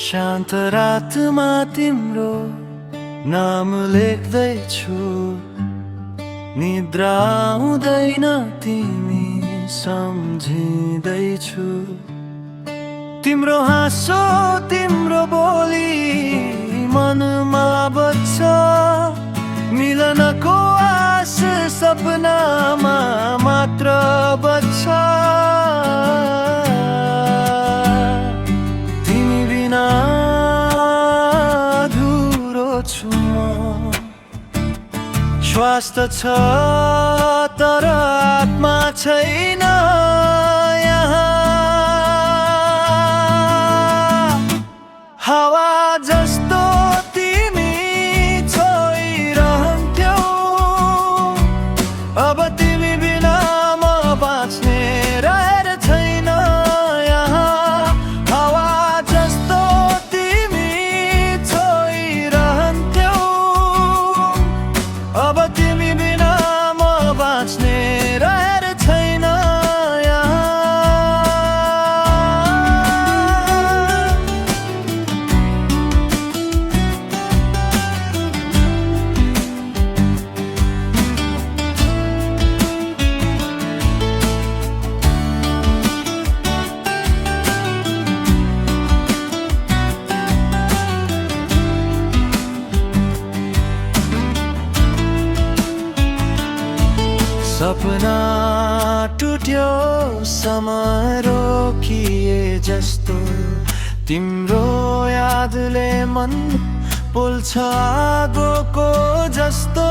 शान्त रातमा तिम्रो नाम लेख्दैछु, निद्रा आउँदैन तिमी सम्झिँदैछु। तिम्रो हाँसो तिम्रो बोली मनमा बज्छ, मिलनको आश सपनामा मात्र बज्छ। तिमी बिना अधुरो छु म, श्वास त छ तर आत्मा छैन यहाँ। हावा जस्तो तिमी छोइरहन्थ्यौ, अब तिमी बिना म बाँच्ने रहेर छैन यहाँ। हावा जस्तो तिमी छोइरहन्थ्यौ, अब तिमी बिना म बाँच्ने रहेर छैन यहाँ। सपना टुट्यो समय रोकिए जस्तो, तिम्रो यादले मन पोल्छ आगोको जस्तो।